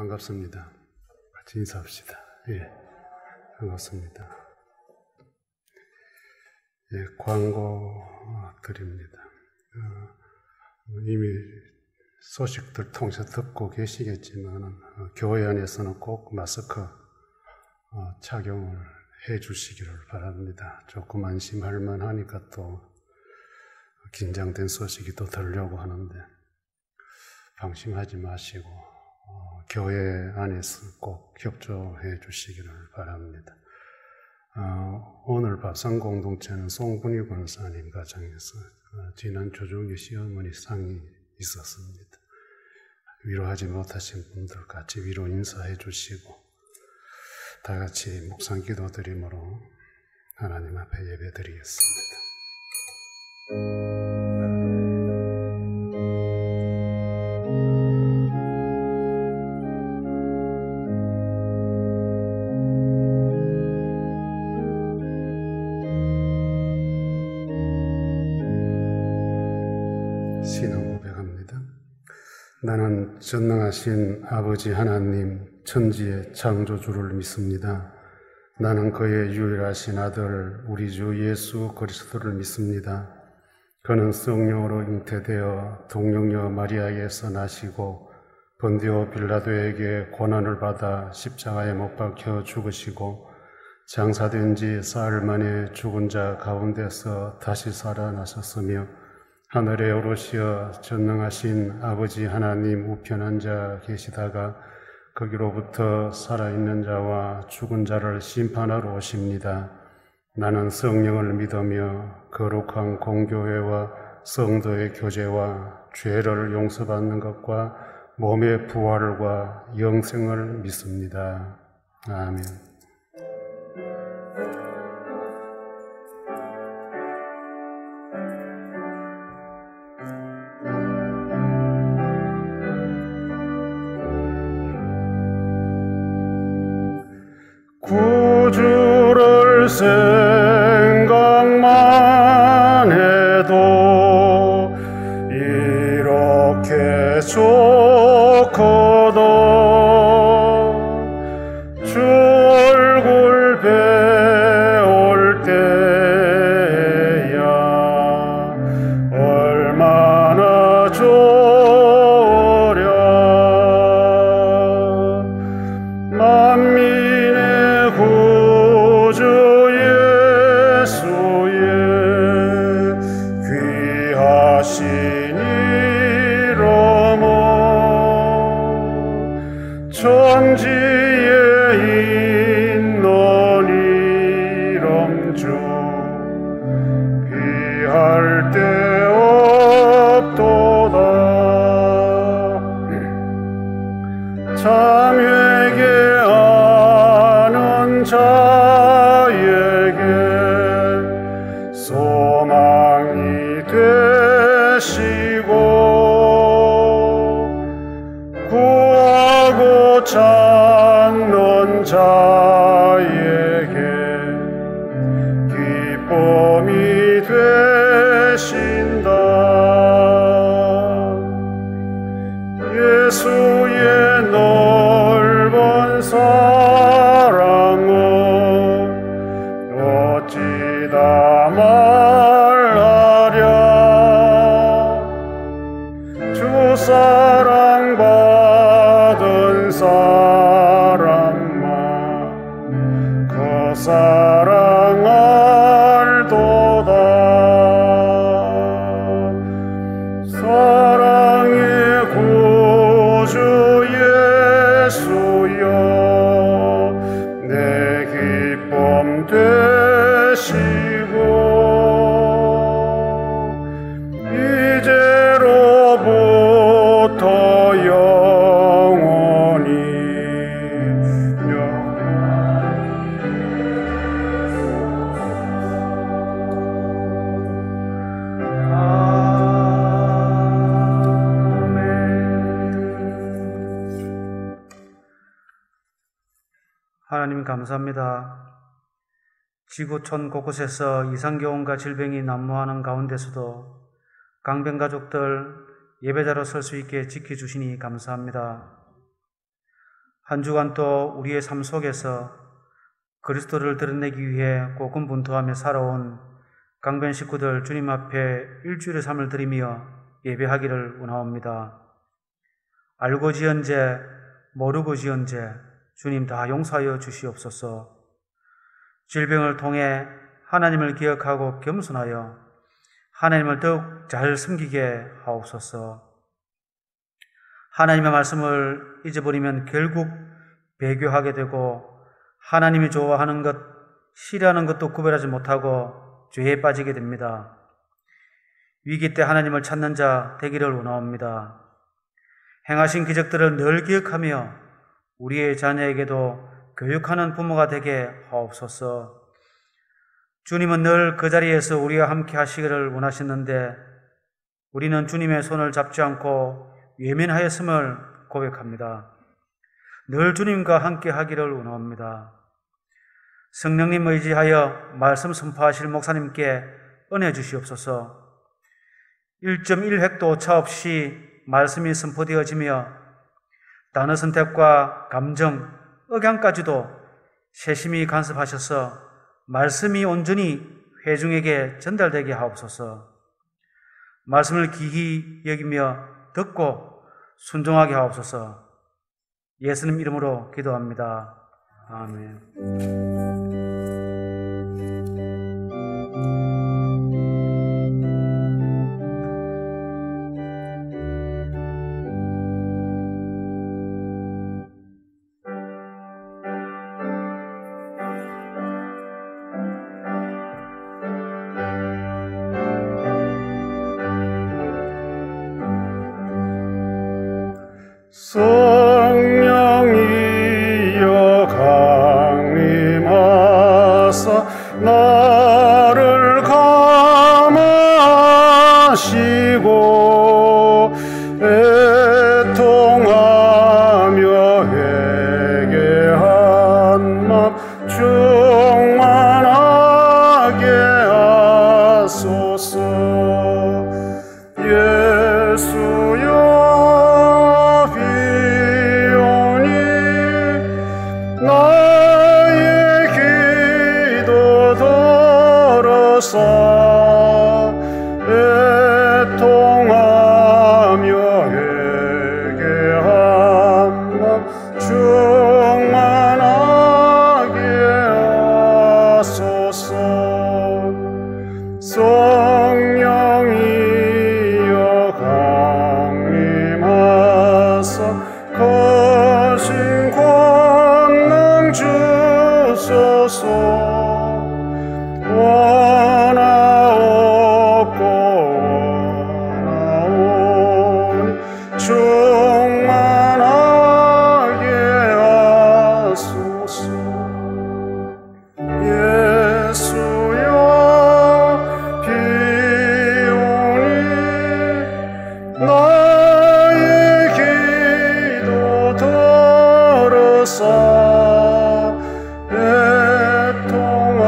반갑습니다. 같이 인사합시다. 예, 반갑습니다. 예, 광고 드립니다. 이미 소식들 통해서 듣고 계시겠지만 교회 안에서는 꼭 마스크 착용을 해 주시기를 바랍니다. 조금 안심할 만하니까 또 긴장된 소식이 또 들려고 하는데 방심하지 마시고 교회 안에서 꼭 협조해 주시기를 바랍니다. 오늘 밥상공동체는 송분희 권사님 가정에서 지난 조종기 시어머니 상이 있었습니다. 위로하지 못하신 분들 같이 위로 인사해 주시고 다 같이 묵상 기도 드림으로 하나님 앞에 예배 드리겠습니다. 신앙 고백합니다. 나는 전능하신 아버지 하나님 천지의 창조주를 믿습니다. 나는 그의 유일하신 아들 우리 주 예수 그리스도를 믿습니다. 그는 성령으로 잉태되어 동정녀 마리아에서 나시고 본디오 빌라도에게 고난을 받아 십자가에 못 박혀 죽으시고 장사된 지 사흘 만에 죽은 자 가운데서 다시 살아나셨으며 하늘에 오르시어 전능하신 아버지 하나님 우편 앉아 계시다가 거기로부터 살아있는 자와 죽은 자를 심판하러 오십니다. 나는 성령을 믿으며 거룩한 공교회와 성도의 교제와 죄를 용서받는 것과 몸의 부활과 영생을 믿습니다. 아멘. 구주를 생각만 해도 이렇게 좋거든. 주 얼굴 배울 때야 얼마나 좋으랴. 만민의 구주 예수의 귀하신 이름은 천지에 있는 이름 중 비할 데 없도다. 참 회개하는 자에게 소망이 되시고 구하고 찾는 자에게 기쁨이 되신다. 예수의 넓은 사랑은 어찌다 말하랴. 주 사랑 받은 사람만 그 사랑 알도다. 사랑의 구주 예수여 내 기쁨 되시고 이제로부터 영원히 하나님 감사합니다. 지구촌 곳곳에서 이상경험과 질병이 난무하는 가운데서도 강변 가족들 예배자로 설 수 있게 지켜주시니 감사합니다. 한 주간 또 우리의 삶 속에서 그리스도를 드러내기 위해 고군분투하며 살아온 강변 식구들 주님 앞에 일주일의 삶을 드리며 예배하기를 원하옵니다. 알고 지은 죄, 모르고 지은 죄, 주님 다 용서하여 주시옵소서. 질병을 통해 하나님을 기억하고 겸손하여 하나님을 더욱 잘 섬기게 하옵소서. 하나님의 말씀을 잊어버리면 결국 배교하게 되고 하나님이 좋아하는 것, 싫어하는 것도 구별하지 못하고 죄에 빠지게 됩니다. 위기 때 하나님을 찾는 자 되기를 원하옵니다. 행하신 기적들을 늘 기억하며 우리의 자녀에게도 교육하는 부모가 되게 하옵소서. 주님은 늘 그 자리에서 우리와 함께 하시기를 원하셨는데 우리는 주님의 손을 잡지 않고 외면하였음을 고백합니다. 늘 주님과 함께 하기를 원합니다. 성령님 의지하여 말씀 선포하실 목사님께 은혜 주시옵소서. 1.1획도 오차 없이 말씀이 선포되어지며 단어 선택과 감정, 억양까지도 세심히 간섭하셔서 말씀이 온전히 회중에게 전달되게 하옵소서. 말씀을 귀히 여기며 듣고 순종하게 하옵소서. 예수님 이름으로 기도합니다. 아멘. 성령이여 강림하사 나를 감하시고 애통하며 회개한 맘 충만하게 하소서. 예수여 나의 기도 들으사 애통하며 회개한 맘 충만하게 하소서. 성령이여 강림하사 거신 권능 주소서. 원하옵고 원하오니 충만하게 하소서. 예수여 비오니 나의 기도 들으사 애통하며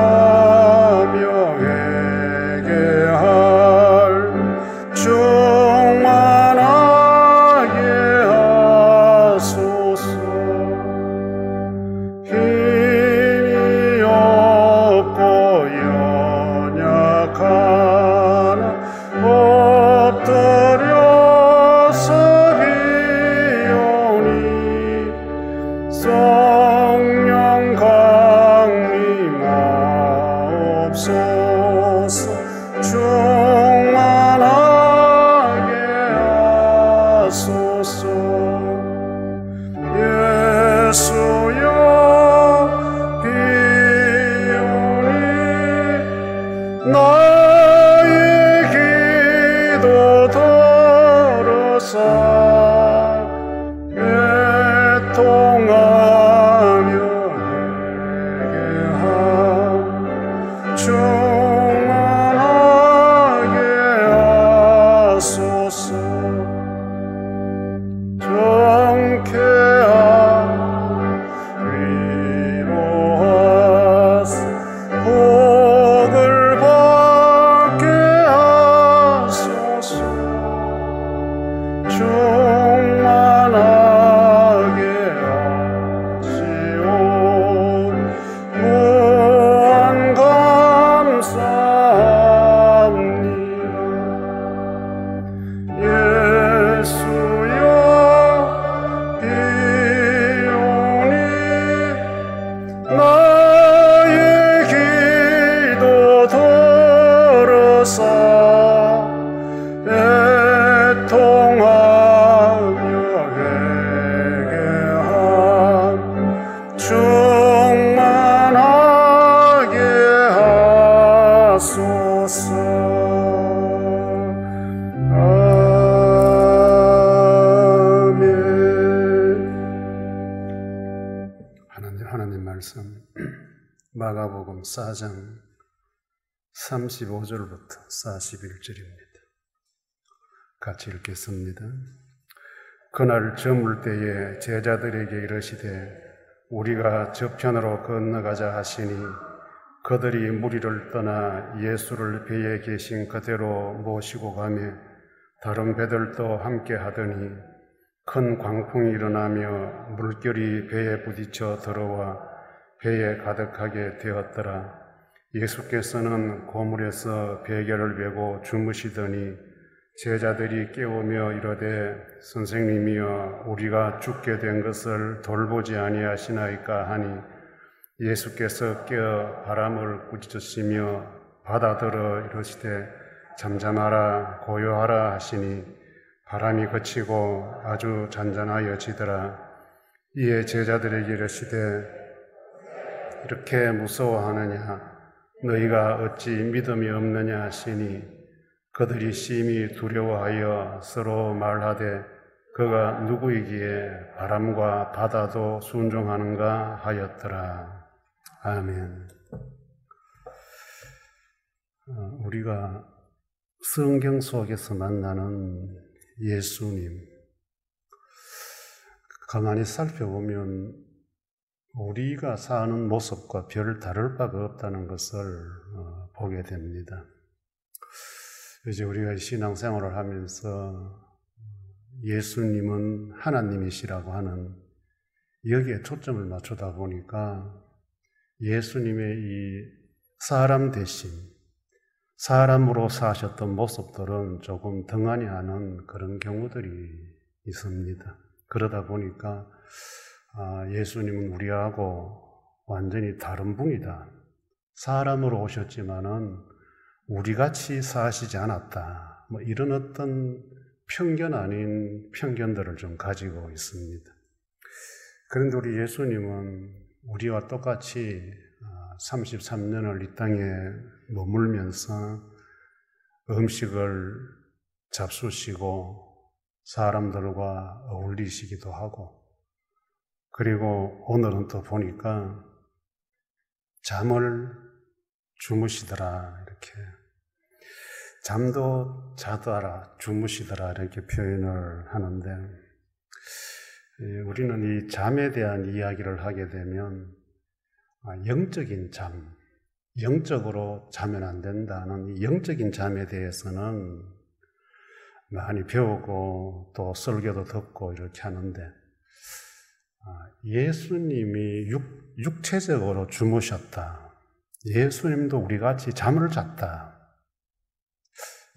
말씀 마가복음 4장 35절부터 41절입니다. 같이 읽겠습니다. 그날 저물 때에 제자들에게 이르시되 우리가 저편으로 건너가자 하시니 그들이 무리를 떠나 예수를 배에 계신 그대로 모시고 가며 다른 배들도 함께 하더니 큰 광풍이 일어나며 물결이 배에 부딪혀 들어와 배에 가득하게 되었더라. 예수께서는 고물에서 베개를 메고 주무시더니 제자들이 깨우며 이르되 선생님이여 우리가 죽게 된 것을 돌보지 아니하시나이까 하니 예수께서 깨어 바람을 꾸짖으시며 바다들어 이르시되 잠잠하라 고요하라 하시니 바람이 그치고 아주 잔잔하여지더라. 이에 제자들에게 이르시되 이렇게 무서워하느냐 너희가 어찌 믿음이 없느냐 하시니 그들이 심히 두려워하여 서로 말하되 그가 누구이기에 바람과 바다도 순종하는가 하였더라. 아멘. 우리가 성경 속에서 만나는 예수님, 가만히 살펴보면 우리가 사는 모습과 별 다를 바가 없다는 것을 보게 됩니다. 이제 우리가 신앙생활을 하면서 예수님은 하나님이시라고 하는 여기에 초점을 맞추다 보니까 예수님의 이 사람 대신 사람으로 사셨던 모습들은 조금 등한히 하는 그런 경우들이 있습니다. 그러다 보니까 예수님은 우리하고 완전히 다른 분이다. 사람으로 오셨지만은 우리같이 사시지 않았다. 뭐 이런 어떤 편견 아닌 편견들을 좀 가지고 있습니다. 그런데 우리 예수님은 우리와 똑같이 33년을 이 땅에 머물면서 음식을 잡수시고 사람들과 어울리시기도 하고 그리고 오늘은 또 보니까 잠을 주무시더라 이렇게 잠도 자더라 주무시더라 이렇게 표현을 하는데 우리는 이 잠에 대한 이야기를 하게 되면 영적인 잠, 영적으로 자면 안 된다는 이 영적인 잠에 대해서는 많이 배우고 또 설교도 듣고 이렇게 하는데 예수님이 육체적으로 주무셨다. 예수님도 우리같이 잠을 잤다.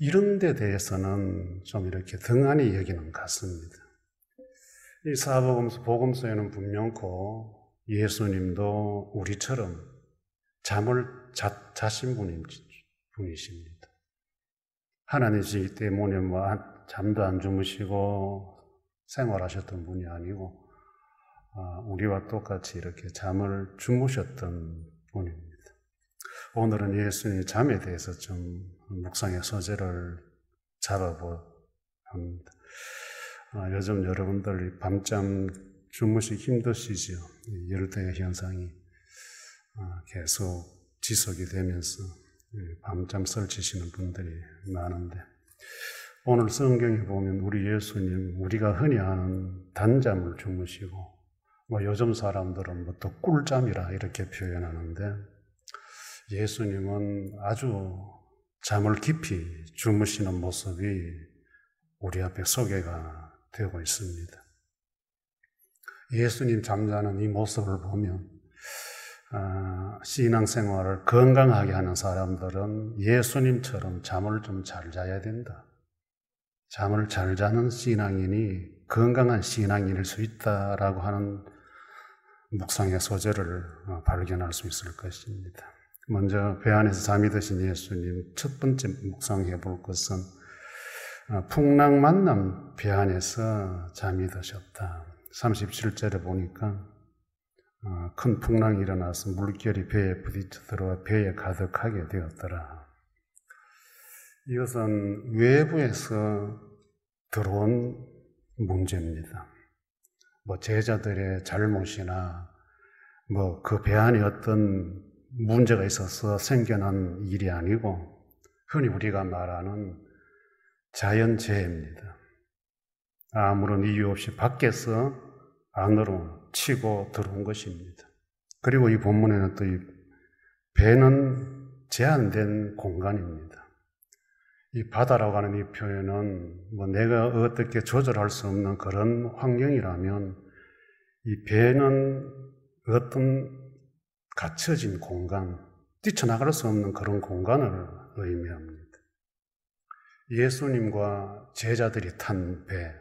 이런 데 대해서는 좀 이렇게 등한히 여기는 것 같습니다. 이 사복음서, 복음서에는 분명코 예수님도 우리처럼 잠을 자신 분이십니다. 하나님이시기 때문에 잠도 안 주무시고 생활하셨던 분이 아니고 우리와 똑같이 이렇게 잠을 주무셨던 분입니다. 오늘은 예수님의 잠에 대해서 좀 묵상의 소재를 잡아보려 합니다. 요즘 여러분들 밤잠 주무시기 힘드시죠? 열대 현상이 계속 지속이 되면서 밤잠 설치시는 분들이 많은데 오늘 성경에 보면 우리 예수님 우리가 흔히 아는 단잠을 주무시고 요즘 사람들은 또 꿀잠이라 이렇게 표현하는데 예수님은 아주 잠을 깊이 주무시는 모습이 우리 앞에 소개가 되고 있습니다. 예수님 잠자는 이 모습을 보면 신앙생활을 건강하게 하는 사람들은 예수님처럼 잠을 좀 잘 자야 된다. 잠을 잘 자는 신앙인이 건강한 신앙인일 수 있다라고 하는 묵상의 소재를 발견할 수 있을 것입니다. 먼저 배 안에서 잠이 드신 예수님 첫 번째 묵상해 볼 것은 풍랑 만남 배 안에서 잠이 드셨다. 37절에 보니까 큰 풍랑이 일어나서 물결이 배에 부딪혀 들어와 배에 가득하게 되었더라. 이것은 외부에서 들어온 문제입니다. 제자들의 잘못이나 그 배 안에 어떤 문제가 있어서 생겨난 일이 아니고 흔히 우리가 말하는 자연재해입니다. 아무런 이유 없이 밖에서 안으로 치고 들어온 것입니다. 그리고 이 본문에는 또 이 배는 제한된 공간입니다. 이 바다라고 하는 이 표현은 내가 어떻게 조절할 수 없는 그런 환경이라면 이 배는 어떤 갇혀진 공간, 뛰쳐나갈 수 없는 그런 공간을 의미합니다. 예수님과 제자들이 탄 배,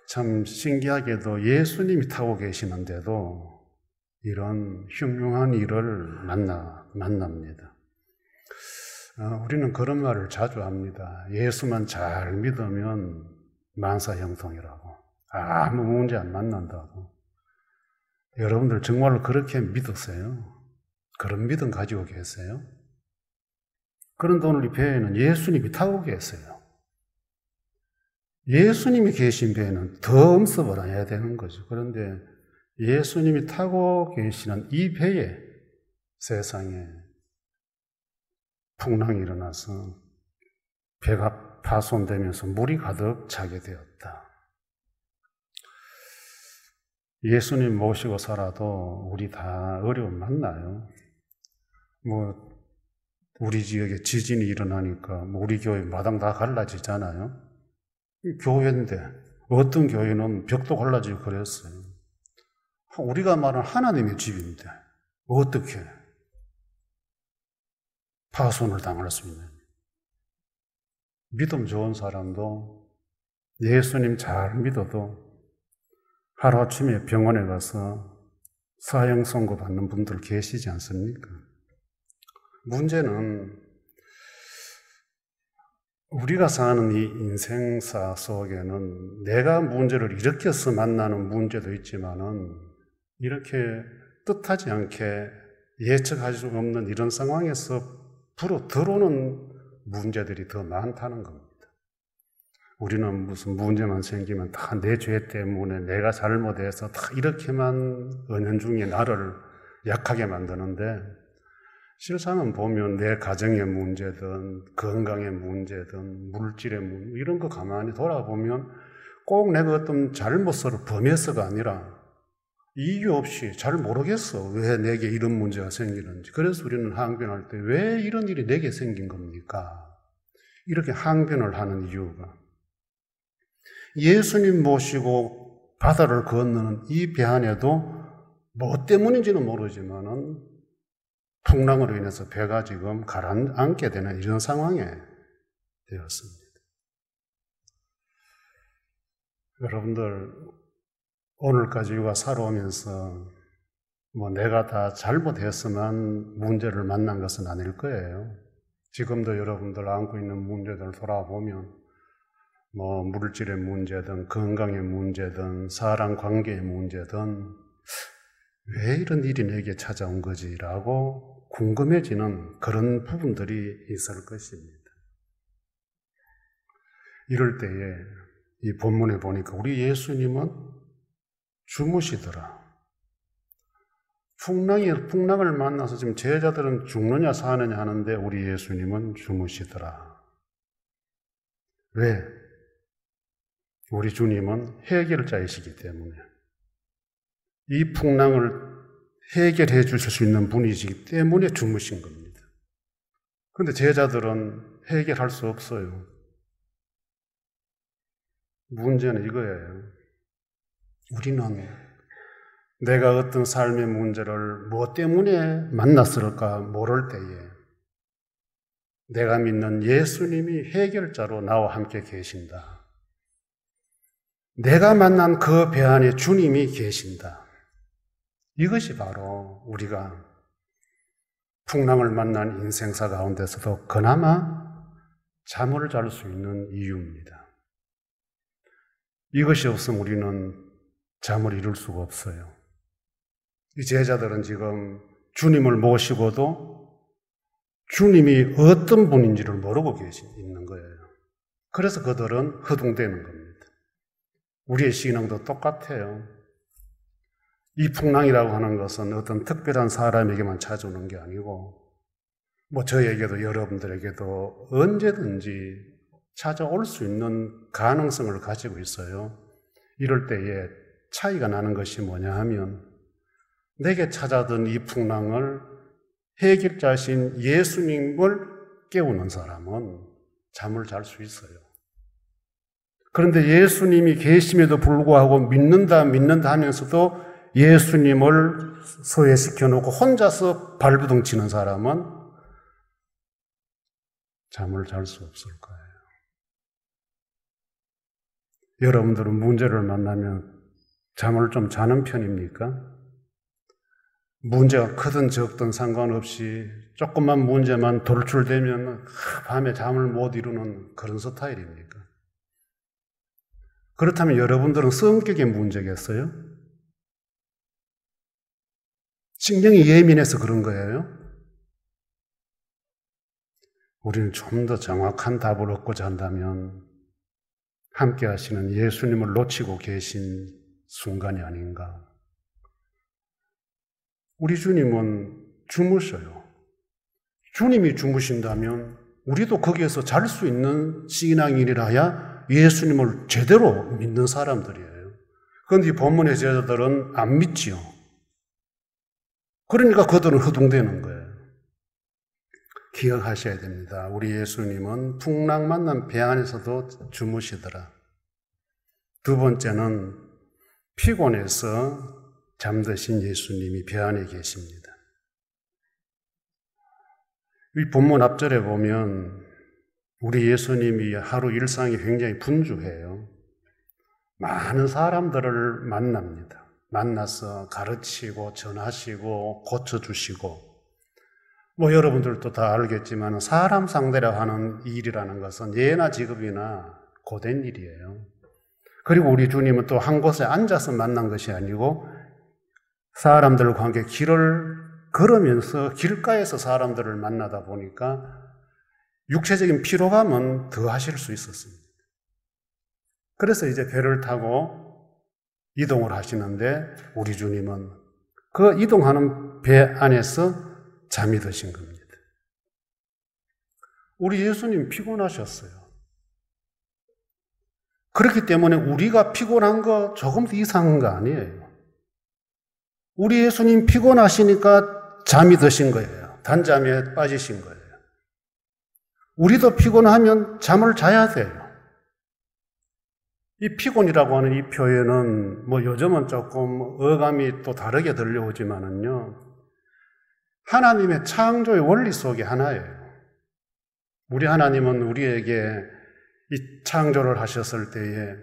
참 신기하게도 예수님이 타고 계시는데도 이런 흉흉한 일을 만납니다. 우리는 그런 말을 자주 합니다. 예수만 잘 믿으면 만사형통이라고, 아무 문제 안 만난다고. 여러분들 정말로 그렇게 믿으세요? 그런 믿음 가지고 계세요? 그런데 오늘 이 배에는 예수님이 타고 계세요. 예수님이 계신 배에는 더 음습을 해야 되는 거죠. 그런데 예수님이 타고 계시는 이 배에 세상에 풍랑이 일어나서 배가 파손되면서 물이 가득 차게 되었다. 예수님 모시고 살아도 우리 다 어려움 만나요. 우리 지역에 지진이 일어나니까 우리 교회 마당 다 갈라지잖아요. 교회인데 어떤 교회는 벽도 갈라지고 그랬어요. 우리가 말하는 하나님의 집인데 어떻게 파손을 당할 수 있는? 믿음 좋은 사람도 예수님 잘 믿어도 하루아침에 병원에 가서 사형 선고 받는 분들 계시지 않습니까? 문제는 우리가 사는 이 인생사 속에는 내가 문제를 일으켜서 만나는 문제도 있지만은 이렇게 뜻하지 않게 예측할 수 없는 이런 상황에서 불어 들어오는 문제들이 더 많다는 겁니다. 우리는 무슨 문제만 생기면 다 내 죄 때문에 내가 잘못해서 다 이렇게만 은연중에 나를 약하게 만드는데 실상은 보면 내 가정의 문제든 건강의 문제든 물질의 문제 이런 거 가만히 돌아보면 꼭 내가 어떤 잘못을 범해서가 아니라 이유 없이 잘 모르겠어. 왜 내게 이런 문제가 생기는지. 그래서 우리는 항변할 때 왜 이런 일이 내게 생긴 겁니까? 이렇게 항변을 하는 이유가 예수님 모시고 바다를 건너는 이 배 안에도 뭐 때문인지는 모르지만은 풍랑으로 인해서 배가 지금 가라앉게 되는 이런 상황에 되었습니다. 여러분들 오늘까지 우리가 살아오면서 내가 다 잘못했으면 문제를 만난 것은 아닐 거예요. 지금도 여러분들 안고 있는 문제들 돌아보면 물질의 문제든 건강의 문제든 사람 관계의 문제든 왜 이런 일이 내게 찾아온 거지라고 궁금해지는 그런 부분들이 있을 것입니다. 이럴 때에 이 본문에 보니까 우리 예수님은 주무시더라. 풍랑을 만나서 지금 제자들은 죽느냐 사느냐 하는데 우리 예수님은 주무시더라. 왜? 우리 주님은 해결자이시기 때문에 이 풍랑을 해결해 주실 수 있는 분이시기 때문에 주무신 겁니다. 그런데 제자들은 해결할 수 없어요. 문제는 이거예요. 우리는 내가 어떤 삶의 문제를 뭐 때문에 만났을까 모를 때에 내가 믿는 예수님이 해결자로 나와 함께 계신다. 내가 만난 그 배 안에 주님이 계신다. 이것이 바로 우리가 풍랑을 만난 인생사 가운데서도 그나마 잠을 잘 수 있는 이유입니다. 이것이 없으면 우리는 잠을 이룰 수가 없어요. 이 제자들은 지금 주님을 모시고도 주님이 어떤 분인지를 모르고 있는 거예요. 그래서 그들은 허둥대는 겁니다. 우리의 신앙도 똑같아요. 이 풍랑이라고 하는 것은 어떤 특별한 사람에게만 찾아오는 게 아니고 저에게도 여러분들에게도 언제든지 찾아올 수 있는 가능성을 가지고 있어요. 이럴 때에 차이가 나는 것이 뭐냐 하면 내게 찾아든 이 풍랑을 해결자신 예수님을 깨우는 사람은 잠을 잘 수 있어요. 그런데 예수님이 계심에도 불구하고 믿는다 하면서도 예수님을 소외시켜 놓고 혼자서 발부둥 치는 사람은 잠을 잘 수 없을 거예요. 여러분들은 문제를 만나면 잠을 좀 자는 편입니까? 문제가 크든 적든 상관없이 조금만 문제만 돌출되면 밤에 잠을 못 이루는 그런 스타일입니까? 그렇다면 여러분들은 성격의 문제겠어요? 신경이 예민해서 그런 거예요? 우리는 좀 더 정확한 답을 얻고자 한다면 함께 하시는 예수님을 놓치고 계신 순간이 아닌가. 우리 주님은 주무셔요. 주님이 주무신다면 우리도 거기에서 잘 수 있는 신앙인이라야 예수님을 제대로 믿는 사람들이에요. 그런데 이 본문의 제자들은 안 믿지요. 그러니까 그들은 허둥대는 거예요. 기억하셔야 됩니다. 우리 예수님은 풍랑 만난 배 안에서도 주무시더라. 두 번째는 피곤해서 잠드신 예수님이 배 안에 계십니다. 이 본문 앞절에 보면 우리 예수님이 하루 일상이 굉장히 분주해요. 많은 사람들을 만납니다. 만나서 가르치고 전하시고 고쳐주시고 여러분들도 다 알겠지만 사람 상대로 하는 일이라는 것은 예나 지금이나 고된 일이에요. 그리고 우리 주님은 또 한 곳에 앉아서 만난 것이 아니고 사람들과 함께 길을 걸으면서 길가에서 사람들을 만나다 보니까 육체적인 피로감은 더 하실 수 있었습니다. 그래서 이제 배를 타고 이동을 하시는데 우리 주님은 그 이동하는 배 안에서 잠이 드신 겁니다. 우리 예수님 피곤하셨어요. 그렇기 때문에 우리가 피곤한 거 조금 이상한 거 아니에요. 우리 예수님 피곤하시니까 잠이 드신 거예요. 단잠에 빠지신 거예요. 우리도 피곤하면 잠을 자야 돼요. 이 피곤이라고 하는 이 표현은 요즘은 조금 어감이 또 다르게 들려오지만은요, 하나님의 창조의 원리 속에 하나예요. 우리 하나님은 우리에게 이 창조를 하셨을 때에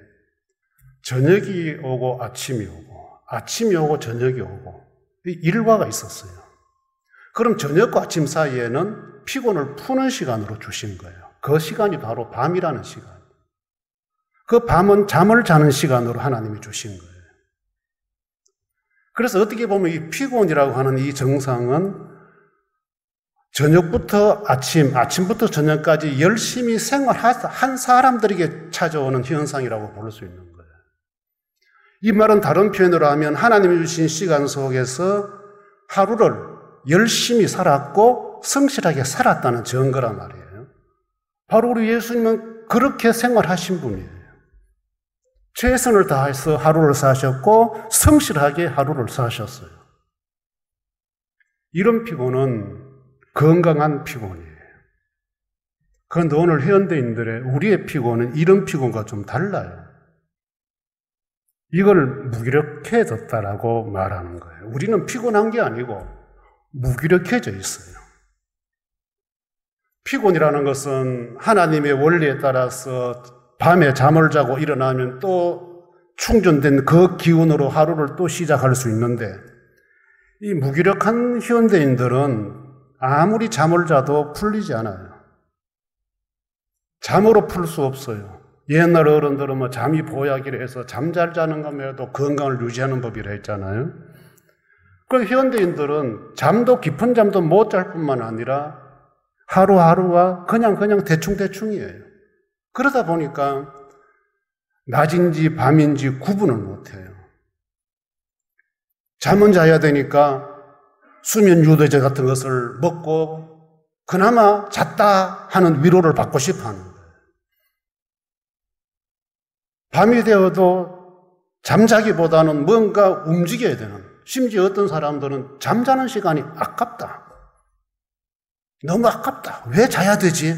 저녁이 오고 아침이 오고 아침이 오고 저녁이 오고 이 일과가 있었어요. 그럼 저녁과 아침 사이에는 피곤을 푸는 시간으로 주신 거예요. 그 시간이 바로 밤이라는 시간. 그 밤은 잠을 자는 시간으로 하나님이 주신 거예요. 그래서 어떻게 보면 이 피곤이라고 하는 이 정상은 저녁부터 아침부터 저녁까지 열심히 생활한 사람들에게 찾아오는 현상이라고 볼 수 있는 거예요. 이 말은 다른 표현으로 하면 하나님이 주신 시간 속에서 하루를 열심히 살았고 성실하게 살았다는 증거란 말이에요. 바로 우리 예수님은 그렇게 생활하신 분이에요. 최선을 다해서 하루를 사셨고 성실하게 하루를 사셨어요. 이런 피곤은 건강한 피곤이에요. 그런데 오늘 현대인들의 우리의 피곤은 이런 피곤과 좀 달라요. 이걸 무기력해졌다라고 말하는 거예요. 우리는 피곤한 게 아니고 무기력해져 있어요. 피곤이라는 것은 하나님의 원리에 따라서 밤에 잠을 자고 일어나면 또 충전된 그 기운으로 하루를 또 시작할 수 있는데 이 무기력한 현대인들은 아무리 잠을 자도 풀리지 않아요. 잠으로 풀 수 없어요. 옛날 어른들은 잠이 보약이라 해서 잠 잘 자는 것만으로도 건강을 유지하는 법이라 했잖아요. 그런데 현대인들은 잠도 깊은 잠도 못 잘 뿐만 아니라 하루하루가 그냥 대충이에요. 그러다 보니까 낮인지 밤인지 구분을 못해요. 잠은 자야 되니까 수면 유도제 같은 것을 먹고 그나마 잤다 하는 위로를 받고 싶어 하는 거예요. 밤이 되어도 잠자기보다는 뭔가 움직여야 되는, 심지어 어떤 사람들은 잠자는 시간이 아깝다. 너무 아깝다. 왜 자야 되지?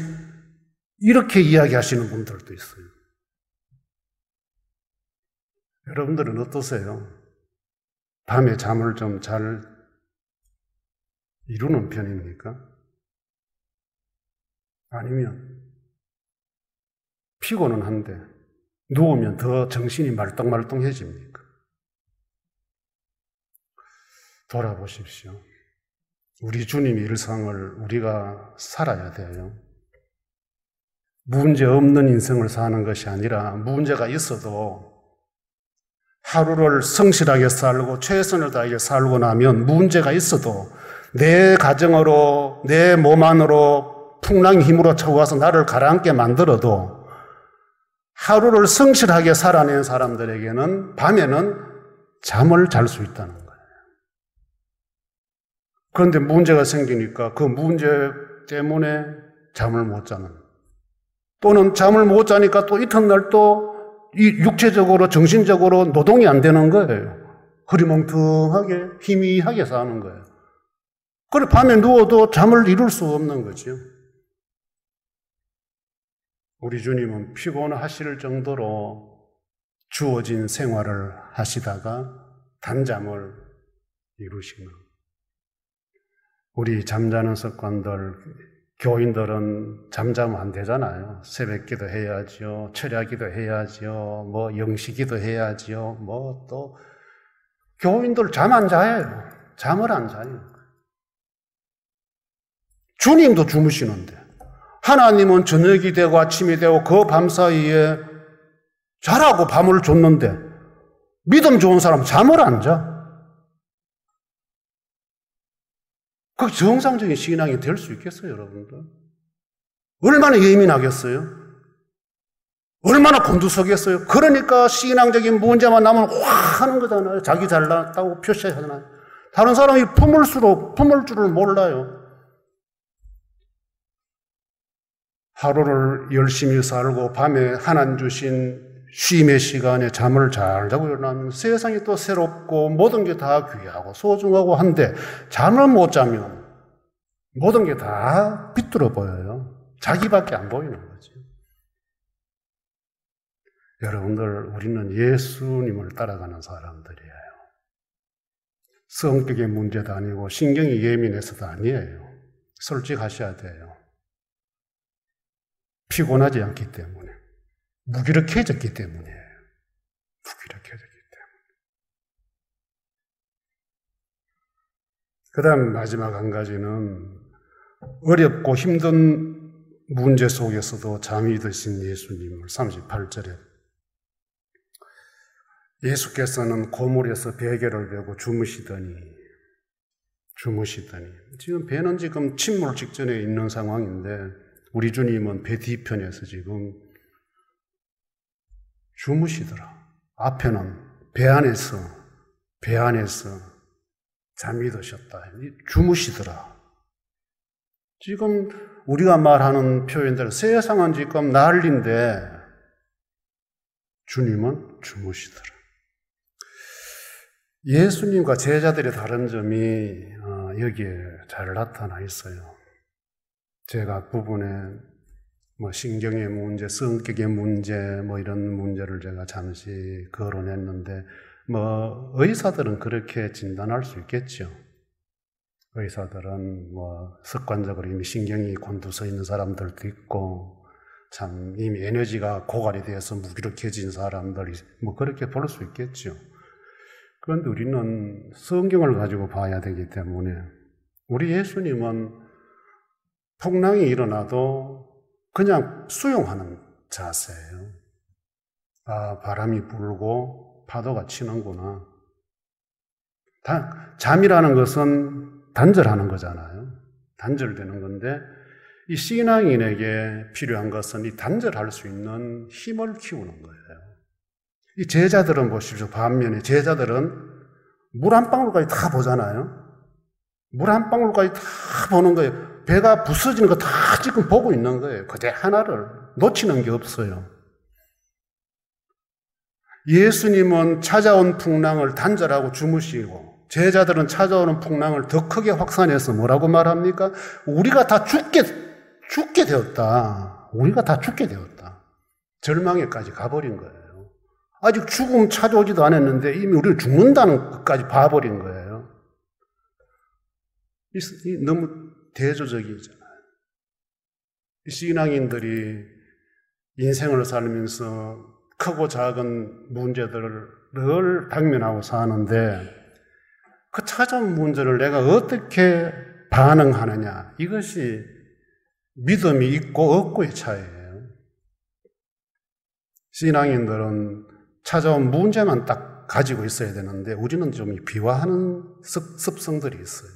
이렇게 이야기하시는 분들도 있어요. 여러분들은 어떠세요? 밤에 잠을 좀 잘 이루는 편입니까? 아니면 피곤은 한데 누우면 더 정신이 말똥말똥해집니까? 돌아보십시오. 우리 주님의 일상을 우리가 살아야 돼요. 문제 없는 인생을 사는 것이 아니라 문제가 있어도 하루를 성실하게 살고 최선을 다하게 살고 나면 문제가 있어도 내 가정으로 내 몸 안으로 풍랑의 힘으로 차고와서 나를 가라앉게 만들어도 하루를 성실하게 살아낸 사람들에게는 밤에는 잠을 잘 수 있다는 거예요. 그런데 문제가 생기니까 그 문제 때문에 잠을 못 자는, 또는 잠을 못 자니까 또 이튿날 또 이 육체적으로 정신적으로 노동이 안 되는 거예요. 흐리멍텅하게 희미하게 사는 거예요. 그래 밤에 누워도 잠을 이룰 수 없는 거죠. 우리 주님은 피곤하실 정도로 주어진 생활을 하시다가 단잠을 이루시는, 우리 잠자는 습관들, 교인들은 잠자면 안 되잖아요. 새벽기도 해야죠. 철야기도 해야죠. 뭐 영시기도 해야죠. 뭐 또 교인들 잠 안 자요. 잠을 안 자요. 주님도 주무시는데 하나님은 저녁이 되고 아침이 되고 그 밤 사이에 자라고 밤을 줬는데 믿음 좋은 사람은 잠을 안 자. 그 정상적인 신앙이 될 수 있겠어요, 여러분들? 얼마나 예민하겠어요? 얼마나 곤두서겠어요? 그러니까 신앙적인 문제만 나면 확 하는 거잖아요. 자기 잘났다고 표시하잖아요. 다른 사람이 품을 줄을 몰라요. 하루를 열심히 살고 밤에 하나님 주신 쉼의 시간에 잠을 잘 자고 일어나면 세상이 또 새롭고 모든 게 다 귀하고 소중하고 한데 잠을 못 자면 모든 게 다 비뚤어 보여요. 자기밖에 안 보이는 거죠. 여러분들, 우리는 예수님을 따라가는 사람들이에요. 성격의 문제도 아니고 신경이 예민해서도 아니에요. 솔직하셔야 돼요. 피곤하지 않기 때문에, 무기력해졌기 때문이에요. 무기력해졌기 때문에. 그 다음 마지막 한 가지는 어렵고 힘든 문제 속에서도 잠이 드신 예수님을 38절에 예수께서는 고물에서 베개를 베고 주무시더니 지금 배는 지금 침몰 직전에 있는 상황인데 우리 주님은 배 뒤편에서 지금 주무시더라. 앞에는 배 안에서 잠이 드셨다. 주무시더라. 지금 우리가 말하는 표현대로 세상은 지금 난리인데 주님은 주무시더라. 예수님과 제자들의 다른 점이 여기에 잘 나타나 있어요. 제가 부분에 신경의 문제, 성격의 문제, 이런 문제를 제가 잠시 거론했는데, 의사들은 그렇게 진단할 수 있겠죠. 의사들은 습관적으로 이미 신경이 곤두서 있는 사람들도 있고, 참 이미 에너지가 고갈이 되어서 무기력해진 사람들이 그렇게 볼 수 있겠죠. 그런데 우리는 성경을 가지고 봐야 되기 때문에, 우리 예수님은 풍랑이 일어나도 그냥 수용하는 자세예요. 아, 바람이 불고 파도가 치는구나. 잠이라는 것은 단절하는 거잖아요. 단절되는 건데 이 신앙인에게 필요한 것은 이 단절할 수 있는 힘을 키우는 거예요. 이 제자들은 보십시오. 반면에 제자들은 물 한 방울까지 다 보잖아요. 물 한 방울까지 다 보는 거예요. 배가 부서지는 거 다 지금 보고 있는 거예요. 그대 하나를 놓치는 게 없어요. 예수님은 찾아온 풍랑을 단절하고 주무시고 제자들은 찾아오는 풍랑을 더 크게 확산해서 뭐라고 말합니까? 우리가 다 죽게 되었다. 우리가 다 죽게 되었다. 절망에까지 가버린 거예요. 아직 죽음 찾아오지도 않았는데 이미 우리를 죽는다는 것까지 봐버린 거예요. 너무 대조적이잖아요. 신앙인들이 인생을 살면서 크고 작은 문제들을 늘 당면하고 사는데 그 찾아온 문제를 내가 어떻게 반응하느냐, 이것이 믿음이 있고 없고의 차이예요. 신앙인들은 찾아온 문제만 딱 가지고 있어야 되는데 우리는 좀 비화하는 습성들이 있어요.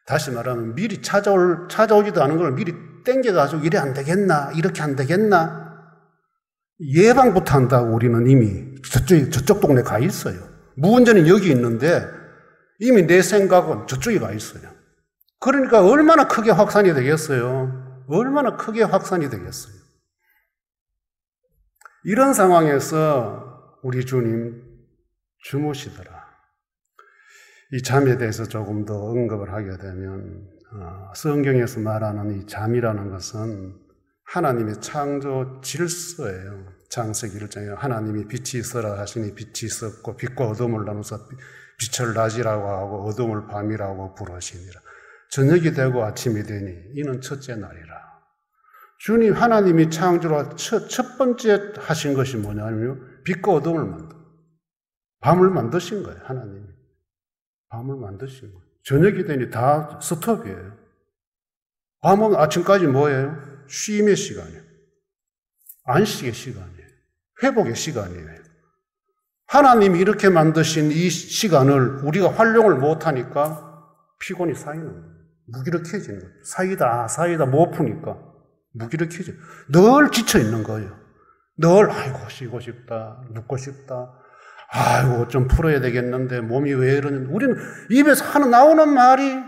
다시 말하면 미리 찾아오지도 않은 걸 미리 땡겨가지고 이래 안 되겠나, 이렇게 안 되겠나, 예방부터 한다고 우리는 이미 저쪽 동네 가 있어요. 문제는 여기 있는데 이미 내 생각은 저쪽에 가 있어요. 그러니까 얼마나 크게 확산이 되겠어요? 얼마나 크게 확산이 되겠어요? 이런 상황에서 우리 주님 주무시더라. 이 잠에 대해서 조금 더 언급을 하게 되면 성경에서 말하는 이 잠이라는 것은 하나님의 창조 질서예요. 창세기 1장에 하나님이 빛이 있어라 하시니 빛이 있었고 빛과 어둠을 나눠서 빛을 낮이라고 하고 어둠을 밤이라고 부르시니라. 저녁이 되고 아침이 되니 이는 첫째 날이라. 주님 하나님이 창조로 첫 번째 하신 것이 뭐냐면 빛과 어둠을 밤을 만드신 거예요. 하나님이 밤을 만드신 거예요. 저녁이 되니 다 스톱이에요. 밤은 아침까지 뭐예요? 쉼의 시간이에요. 안식의 시간이에요. 회복의 시간이에요. 하나님이 이렇게 만드신 이 시간을 우리가 활용을 못하니까 피곤이 쌓이는 거예요. 무기력해지는 거예요. 사이다 못 푸니까 무기력해져요. 늘 지쳐있는 거예요. 늘 아이고 쉬고 싶다, 눕고 싶다, 아이고 좀 풀어야 되겠는데 몸이 왜 이러는지. 우리는 입에서 나오는 말이,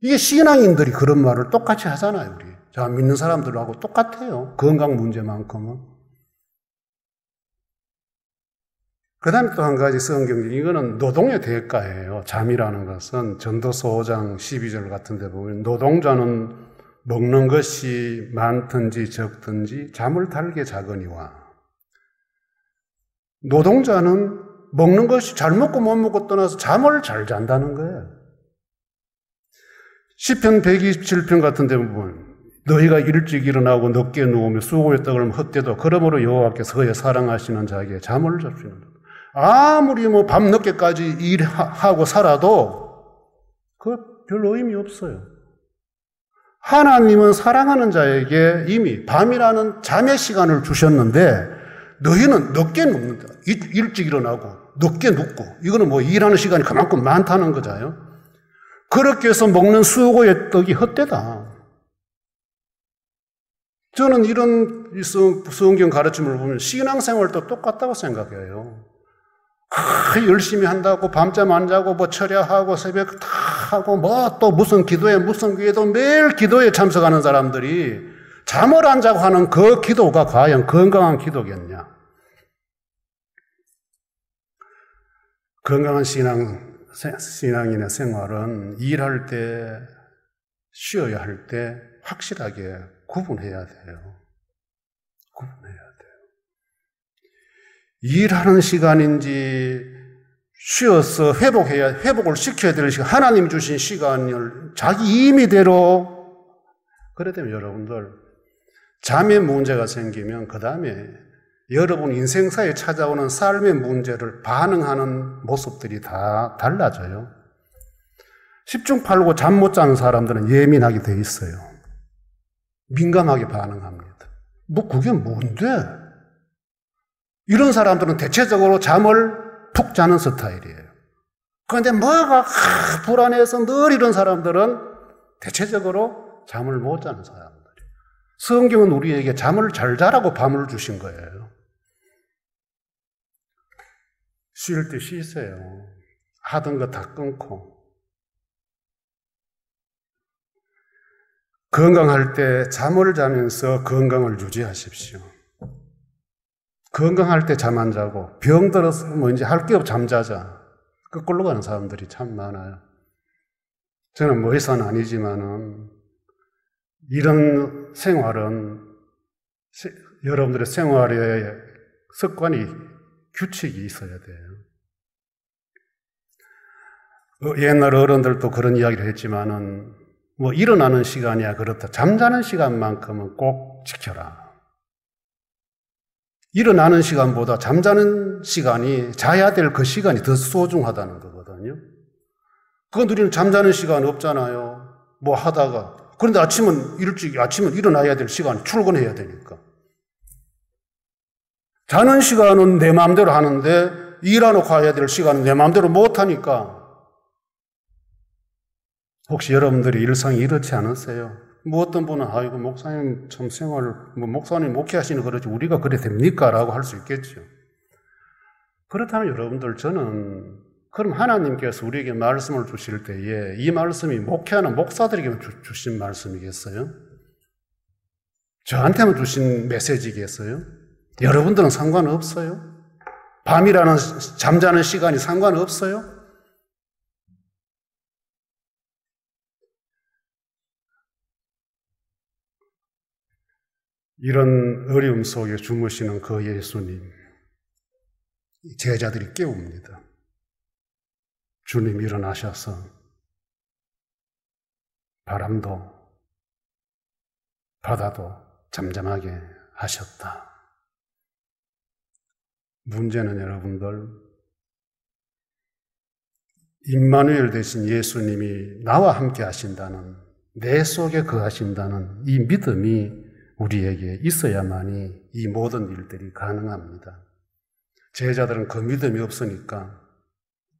이게 신앙인들이 그런 말을 똑같이 하잖아요. 우리 자 믿는 사람들하고 똑같아요. 건강 문제만큼은. 그 다음에 또 한 가지 성경적, 이거는 노동의 대가예요. 잠이라는 것은 전도서 5장 12절 같은 데 보면 노동자는 먹는 것이 많든지 적든지 잠을 달게 자거니와. 노동자는 먹는 것이 잘 먹고 못 먹고 떠나서 잠을 잘 잔다는 거예요. 시편 127편 같은 데 보면 너희가 일찍 일어나고 늦게 누우며 수고의 떡을 헛되도 그러므로 여호와께서 그의 사랑하시는 자에게 잠을 잡수는. 아무리 밤늦게까지 일하고 살아도 그 별 의미 없어요. 하나님은 사랑하는 자에게 이미 밤이라는 잠의 시간을 주셨는데 너희는 늦게 눕는다. 일찍 일어나고 늦게 눕고, 이거는 일하는 시간이 그만큼 많다는 거잖아요. 그렇게 해서 먹는 수고의 떡이 헛되다. 저는 이런 성경 가르침을 보면 신앙생활도 똑같다고 생각해요. 열심히 한다고 밤잠 안 자고 철야하고 새벽 다 하고 또 무슨 기도에 무슨 기도, 매일 기도에 참석하는 사람들이 잠을 안 자고 하는 그 기도가 과연 건강한 기도겠냐? 건강한 신앙인의 생활은 일할 때, 쉬어야 할 때 확실하게 구분해야 돼요. 구분해야 돼요. 일하는 시간인지 쉬어서 회복을 시켜야 될 시간, 하나님 주신 시간을 자기 임의대로. 그렇다면 여러분들, 잠의 문제가 생기면 그 다음에 여러분 인생사에 찾아오는 삶의 문제를 반응하는 모습들이 다 달라져요. 10중 8구 잠 못 자는 사람들은 예민하게 돼 있어요. 민감하게 반응합니다. 그게 뭔데? 이런 사람들은 대체적으로 잠을 푹 자는 스타일이에요. 그런데 불안해서 늘 이런 사람들은 대체적으로 잠을 못 자는 사람들이에요. 성경은 우리에게 잠을 잘 자라고 밤을 주신 거예요. 쉴 때 쉬세요. 하던 거 다 끊고. 건강할 때 잠을 자면서 건강을 유지하십시오. 건강할 때 잠 안 자고 병 들어서 뭐 이제 할 게 없어 잠자자. 거꾸로 가는 사람들이 참 많아요. 저는 뭐 의사는 아니지만은 이런 생활은 여러분들의 생활에 습관이 규칙이 있어야 돼요. 옛날 어른들도 그런 이야기를 했지만은 뭐 일어나는 시간이야 그렇다. 잠자는 시간만큼은 꼭 지켜라. 일어나는 시간보다 잠자는 시간이 자야 될 그 시간이 더 소중하다는 거거든요. 그건 우리는 잠자는 시간 없잖아요. 뭐 하다가. 그런데 아침은 일어나야 될 시간, 출근해야 되니까. 자는 시간은 내 마음대로 하는데 일하러 가야 될 시간은 내 마음대로 못 하니까. 혹시 여러분들의 일상이 이렇지 않으세요? 뭐 어떤 분은 아이고 목사님 참 생활 목사님 목회하시는 그러지 우리가 그래 됩니까? 라고 할 수 있겠죠. 그렇다면 여러분들 저는 그럼 하나님께서 우리에게 말씀을 주실 때에 이 말씀이 목회하는 목사들에게 주신 말씀이겠어요? 저한테만 주신 메시지겠어요? 여러분들은 상관없어요? 밤이라는 잠자는 시간이 상관없어요? 이런 어려움 속에 주무시는 그 예수님, 제자들이 깨웁니다. 주님 일어나셔서 바람도 바다도 잠잠하게 하셨다. 문제는 여러분들, 임마누엘 되신 예수님이 나와 함께 하신다는, 내 속에 거하신다는 이 믿음이 우리에게 있어야만이 이 모든 일들이 가능합니다. 제자들은 그 믿음이 없으니까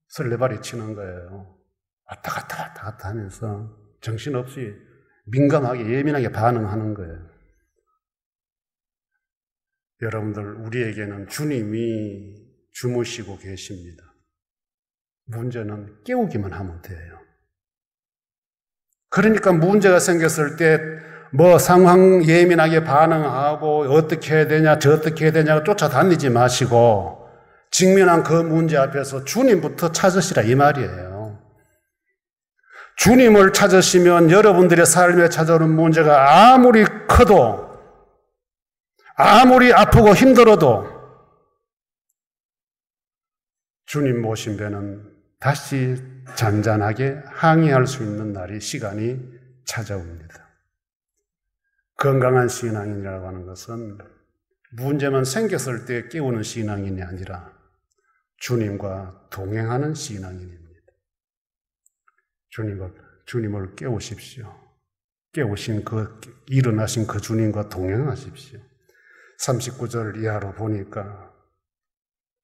설레발이 치는 거예요. 왔다 갔다 하면서 정신없이 민감하게 예민하게 반응하는 거예요. 여러분들, 우리에게는 주님이 주무시고 계십니다. 문제는 깨우기만 하면 돼요. 그러니까 문제가 생겼을 때 뭐 상황 예민하게 반응하고 어떻게 해야 되냐 저떻게 해야 되냐고 쫓아다니지 마시고 직면한 그 문제 앞에서 주님부터 찾으시라 이 말이에요. 주님을 찾으시면 여러분들의 삶에 찾아오는 문제가 아무리 커도 아무리 아프고 힘들어도 주님 모신 배는 다시 잔잔하게 항해할 수 있는 날이 시간이 찾아옵니다. 건강한 신앙인이라고 하는 것은 문제만 생겼을 때 깨우는 신앙인이 아니라 주님과 동행하는 신앙인입니다. 주님을 깨우십시오. 깨우신 일어나신 그 주님과 동행하십시오. 39절 이하로 보니까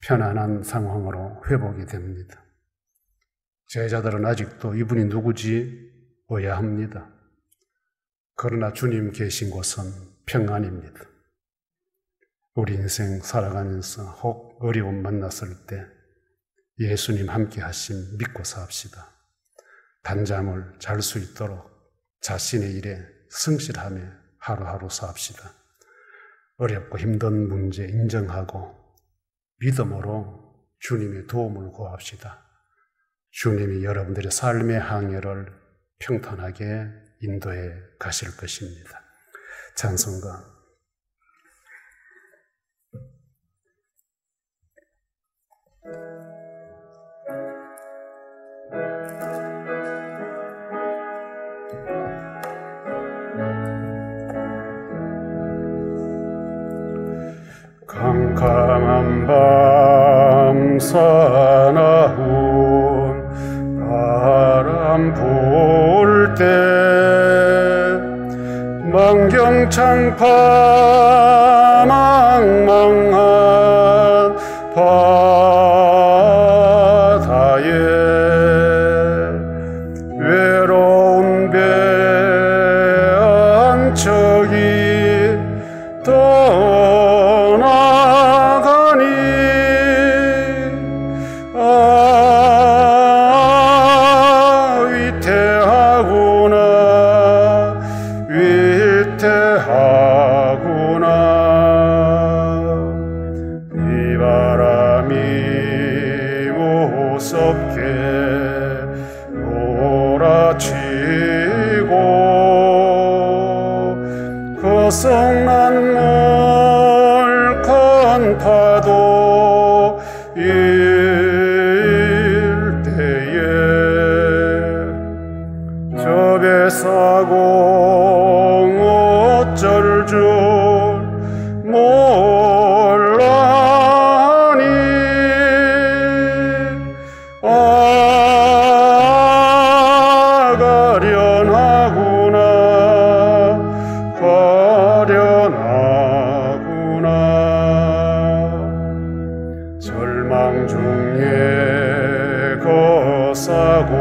편안한 상황으로 회복이 됩니다. 제자들은 아직도 이분이 누구지 의아합니다. 그러나 주님 계신 곳은 평안입니다. 우리 인생 살아가면서 혹 어려움 만났을 때 예수님 함께 하심 믿고 삽시다. 단잠을 잘 수 있도록 자신의 일에 성실하며 하루하루 삽시다. 어렵고 힘든 문제 인정하고 믿음으로 주님의 도움을 구합시다. 주님이 여러분들의 삶의 항해를 평탄하게 인도해 가실 것입니다. 찬송가 캄캄한 밤 사나운 바람 불 때 망경창파 망망한 바다에 외로운 배 한 척이 떠나가니 무섭게 몰아치고 거성난 몰칸 파도 일대에 저 배사공 어쩔 줄 몰라니 가련하구나 절망 중에 거사고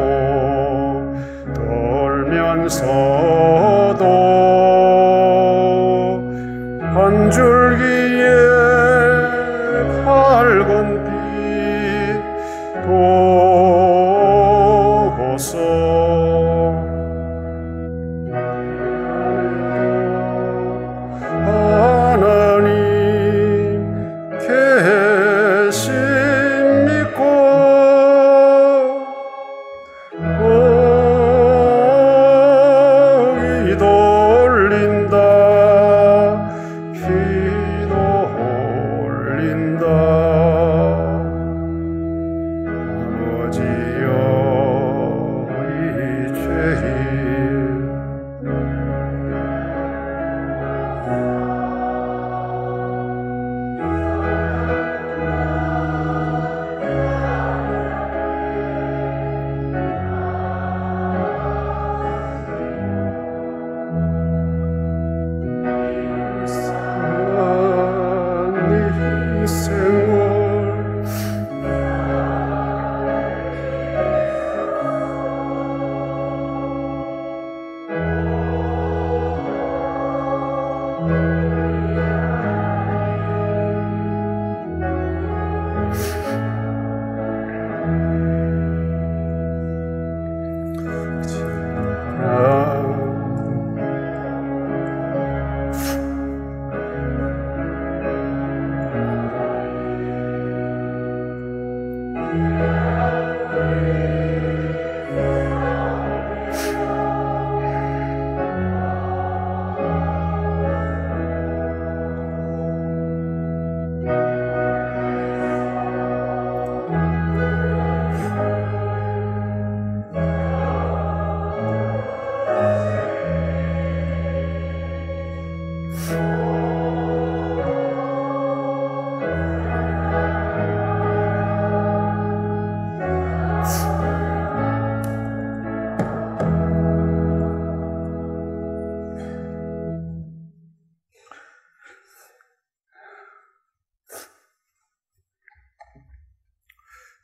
떨면서도 한 줄기의 밝은 빛 보고서 하나님 계심 믿고 기도 올린다 기도 올린다 아버지여 이 죄인 이 생활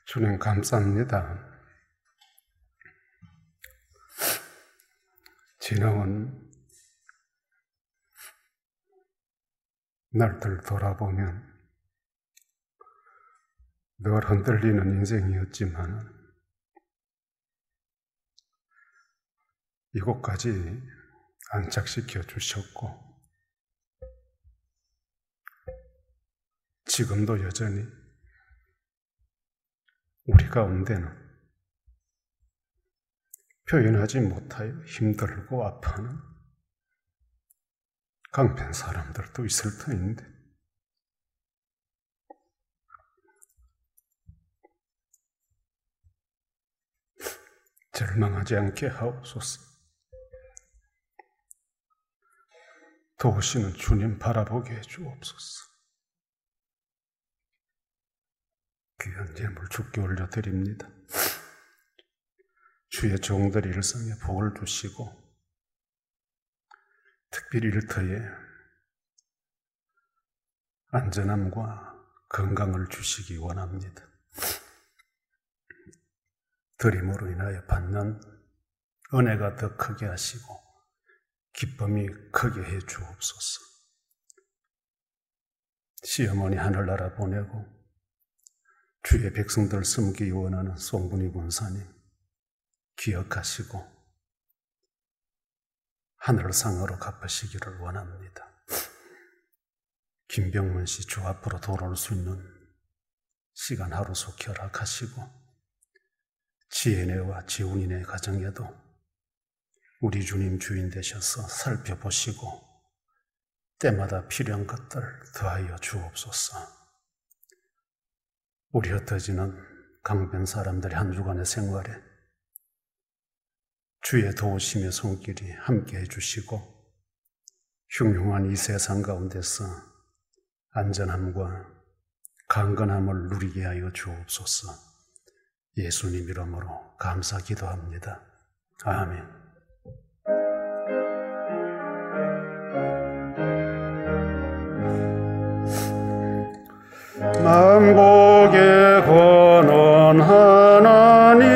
주님 감사합니다. 지나온 날들 돌아보면 늘 흔들리는 인생이었지만 이곳까지 안착시켜 주셨고 지금도 여전히 우리 가운데는 표현하지 못하여 힘들고 아파하는 강변 사람들도 있을 터인데 절망하지 않게 하옵소서. 도우시는 주님 바라보게 해주옵소서. 귀한 예물 주께 올려드립니다. 주의 종들의 일상에 복을 주시고 특별히 일터에 안전함과 건강을 주시기 원합니다. 드림으로 인하여 받는 은혜가 더 크게 하시고 기쁨이 크게 해 주옵소서. 시어머니 하늘나라 보내고 주의 백성들 섬기기 원하는 송분이 군사님 기억하시고 하늘상으로 갚으시기를 원합니다. 김병문 씨 주 앞으로 돌아올 수 있는 시간 하루속히 허락하시고 지혜네와 지훈이네 가정에도 우리 주님 주인 되셔서 살펴보시고 때마다 필요한 것들 더하여 주옵소서. 우리 흩어지는 강변 사람들의 한 주간의 생활에 주의 도우심의 손길이 함께해 주시고 흉흉한 이 세상 가운데서 안전함과 강건함을 누리게 하여 주옵소서. 예수님 이름으로 감사 기도합니다. 아멘. 만복의 권원 하나님,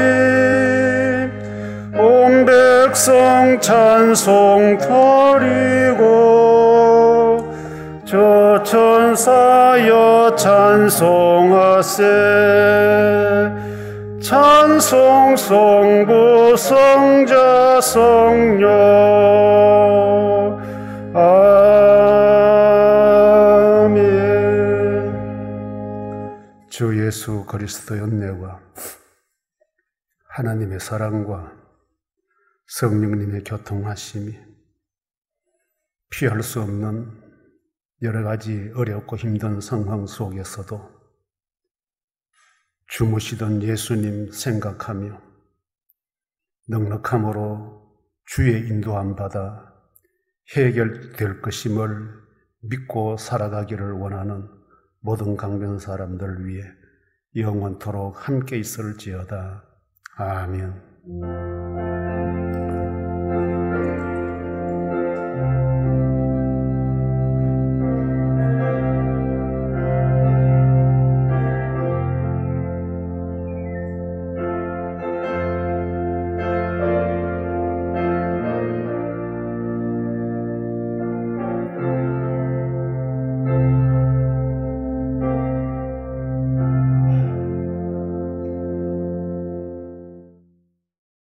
온 백성 찬송 드리고 저 천사여 찬송하세. 찬송 성부 성자 성령 아멘. 주 예수 그리스도의 은혜와 하나님의 사랑과 성령님의 교통하심이 피할 수 없는 여러 가지 어렵고 힘든 상황 속에서도 주무시던 예수님 생각하며 넉넉함으로 주의 인도함 받아 해결될 것임을 믿고 살아가기를 원하는 모든 강변 사람들 위해 영원토록 함께 있을지어다. 아멘.